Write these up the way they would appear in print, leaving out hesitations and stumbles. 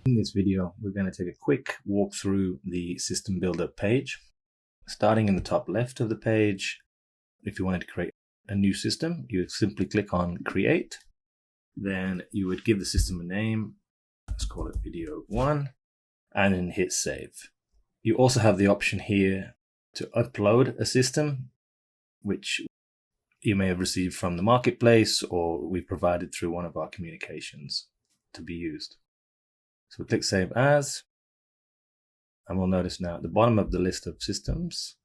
In this video, we're going to take a quick walk through the system builder page. Starting in the top left of the page, if you wanted to create a new system, you would simply click on Create. Then you would give the system a name, let's call it Video 1, and then hit Save. You also have the option here to upload a system, which you may have received from the marketplace or we provided through one of our communications to be used. So we click Save As, and we'll notice now at the bottom of the list of systems,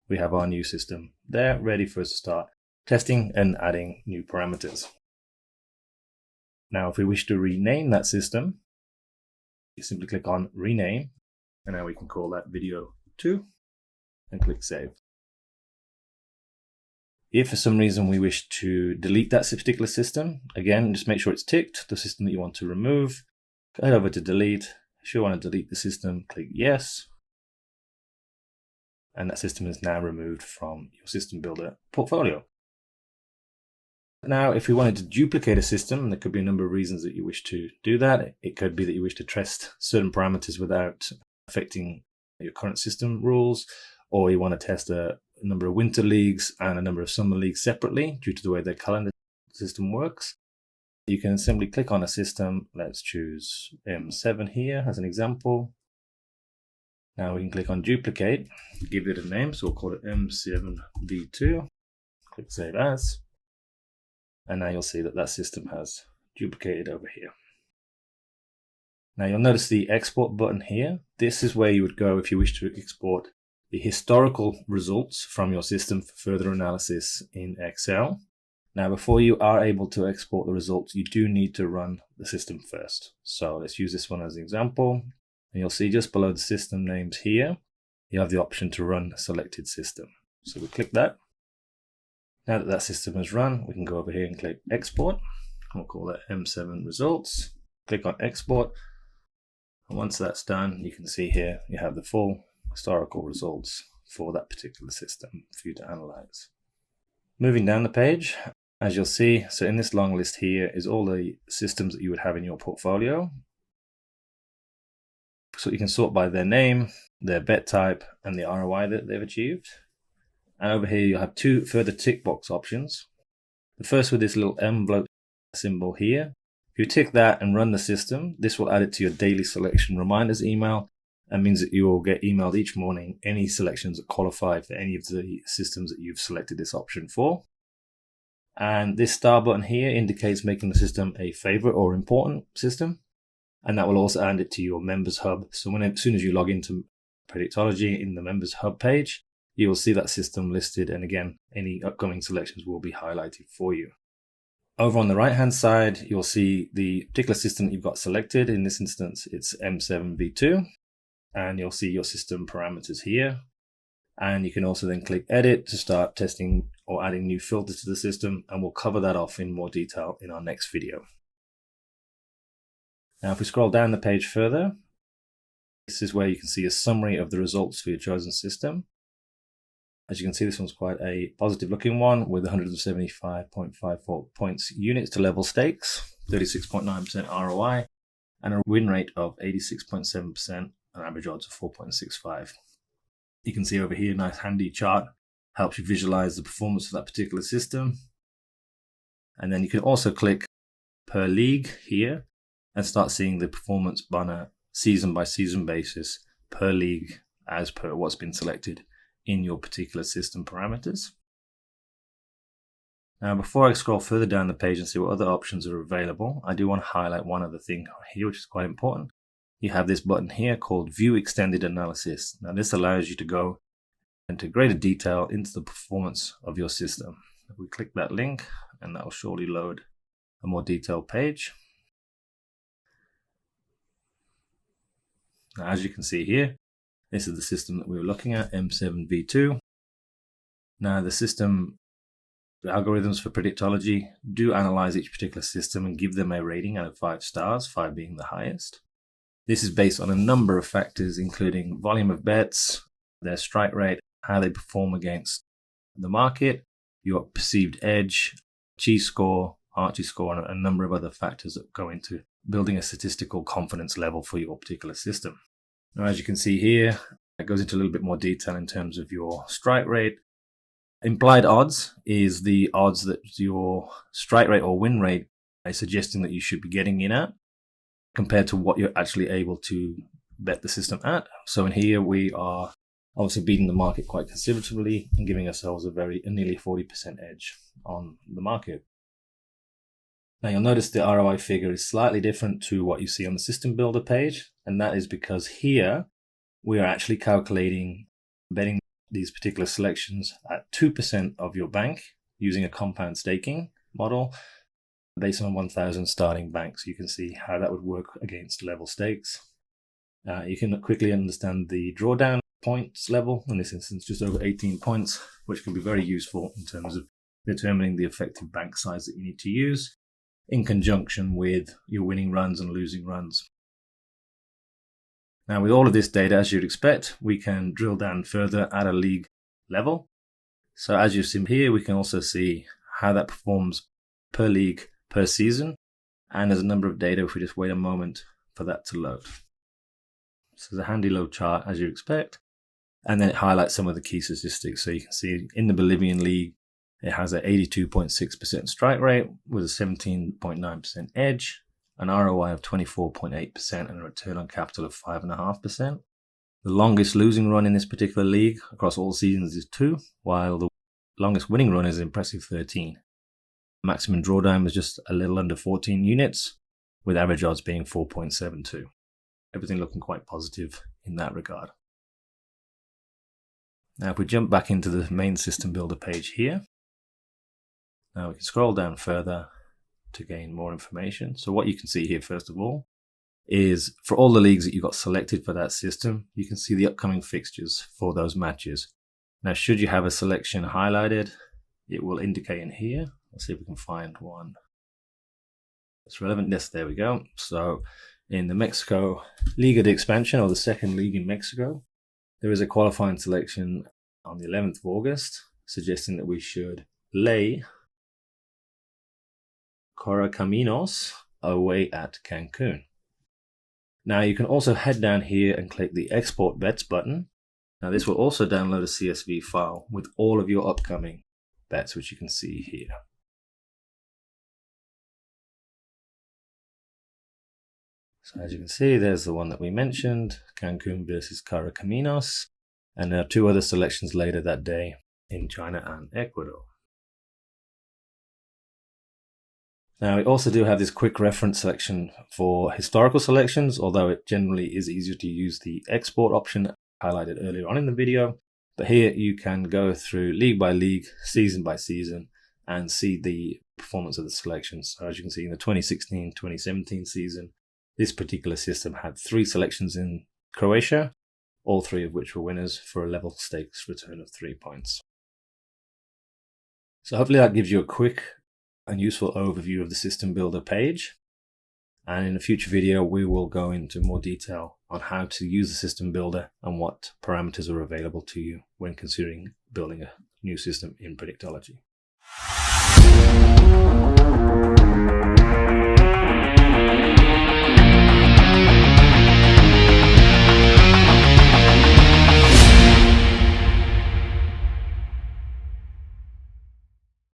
we have our new system there ready for us to start testing and adding new parameters. Now, if we wish to rename that system, you simply click on Rename, and now we can call that Video 2 and click Save. If for some reason we wish to delete that particular system, again, just make sure it's ticked, the system that you want to remove. Head over to Delete. If you want to delete the system, click Yes. And that system is now removed from your system builder portfolio. Now, if we wanted to duplicate a system, and there could be a number of reasons that you wish to do that. It could be that you wish to test certain parameters without affecting your current system rules, or you want to test a number of winter leagues and a number of summer leagues separately due to the way their calendar system works. You can simply click on a system. Let's choose M7 here as an example. Now we can click on Duplicate, give it a name, so we'll call it M7V2. Click Save As. And now you'll see that that system has duplicated over here. Now you'll notice the Export button here. This is where you would go if you wish to export the historical results from your system for further analysis in Excel. Now, before you are able to export the results, you do need to run the system first. So let's use this one as an example. And you'll see just below the system names here, you have the option to run a selected system. So we click that. Now that that system is run, we can go over here and click Export. We'll call that M7 Results. Click on Export. And once that's done, you can see here, you have the full historical results for that particular system for you to analyze. Moving down the page, as you'll see, so in this long list here is all the systems that you would have in your portfolio. So you can sort by their name, their bet type, and the ROI that they've achieved. And over here you'll have two further tick box options. The first with this little envelope symbol here. If you tick that and run the system, this will add it to your daily selection reminders email. That means that you will get emailed each morning any selections that qualify for any of the systems that you've selected this option for. And this star button here indicates making the system a favorite or important system. And that will also add it to your members hub. So as soon as you log into Predictology in the members hub page, you will see that system listed. And again, any upcoming selections will be highlighted for you. Over on the right hand side, you'll see the particular system that you've got selected. In this instance, it's M7V2. And you'll see your system parameters here. And you can also then click Edit to start testing or adding new filters to the system. And we'll cover that off in more detail in our next video. Now, if we scroll down the page further, this is where you can see a summary of the results for your chosen system. As you can see, this one's quite a positive looking one with 175.54 points units to level stakes, 36.9% ROI, and a win rate of 86.7%, an average odds of 4.65. You can see over here, nice handy chart, helps you visualize the performance of that particular system. And then you can also click per league here and start seeing the performance on a season by season basis per league as per what's been selected in your particular system parameters. Now, before I scroll further down the page and see what other options are available, I do want to highlight one other thing here, which is quite important. You have this button here called View Extended Analysis. Now, this allows you to go into greater detail into the performance of your system. If we click that link, and that will surely load a more detailed page. Now, as you can see here, this is the system that we were looking at, M7V2. Now, the system algorithms for Predictology do analyze each particular system and give them a rating out of 5 stars, 5 being the highest. This is based on a number of factors, including volume of bets, their strike rate, how they perform against the market, your perceived edge, Chi-score, Archie score, and a number of other factors that go into building a statistical confidence level for your particular system. Now, as you can see here, it goes into a little bit more detail in terms of your strike rate. Implied odds is the odds that your strike rate or win rate is suggesting that you should be getting in at compared to what you're actually able to bet the system at. So in here, we are obviously beating the market quite considerably and giving ourselves a nearly 40% edge on the market. Now you'll notice the ROI figure is slightly different to what you see on the system builder page, and that is because here we are actually calculating betting these particular selections at 2% of your bank using a compound staking model based on 1,000 starting banks. You can see how that would work against level stakes. You can quickly understand the drawdown points level, in this instance just over 18 points, which can be very useful in terms of determining the effective bank size that you need to use in conjunction with your winning runs and losing runs. Now with all of this data, as you'd expect, we can drill down further at a league level. So as you've seen here, we can also see how that performs per league, per season, and there's a number of data if we just wait a moment for that to load. So there's a handy load chart as you'd expect, and then it highlights some of the key statistics. So you can see in the Bolivian league, it has an 82.6% strike rate with a 17.9% edge, an ROI of 24.8%, and a return on capital of 5.5%. The longest losing run in this particular league across all seasons is 2, while the longest winning run is an impressive 13. Maximum drawdown was just a little under 14 units, with average odds being 4.72. Everything looking quite positive in that regard. Now if we jump back into the main system builder page here, now we can scroll down further to gain more information. So what you can see here first of all is for all the leagues that you got selected for that system, you can see the upcoming fixtures for those matches. Now should you have a selection highlighted, it will indicate in here. Let's see if we can find one that's relevant. Yes, there we go. So in the Mexico Liga de Expansion, or the second league in Mexico, there is a qualifying selection on the 11th of August suggesting that we should lay Correcaminos away at Cancun. Now you can also head down here and click the Export Bets button. Now this will also download a CSV file with all of your upcoming bets, which you can see here. So as you can see, there's the one that we mentioned, Cancun versus Correcaminos, and there are 2 other selections later that day in China and Ecuador. Now we also do have this quick reference selection for historical selections, although it generally is easier to use the export option highlighted earlier on in the video. But here you can go through league by league, season by season, and see the performance of the selections. So as you can see in the 2016-2017 season, this particular system had 3 selections in Croatia, all 3 of which were winners for a level stakes return of 3 points. So hopefully that gives you a quick and useful overview of the system builder page. And in a future video, we will go into more detail on how to use the system builder and what parameters are available to you when considering building a new system in Predictology.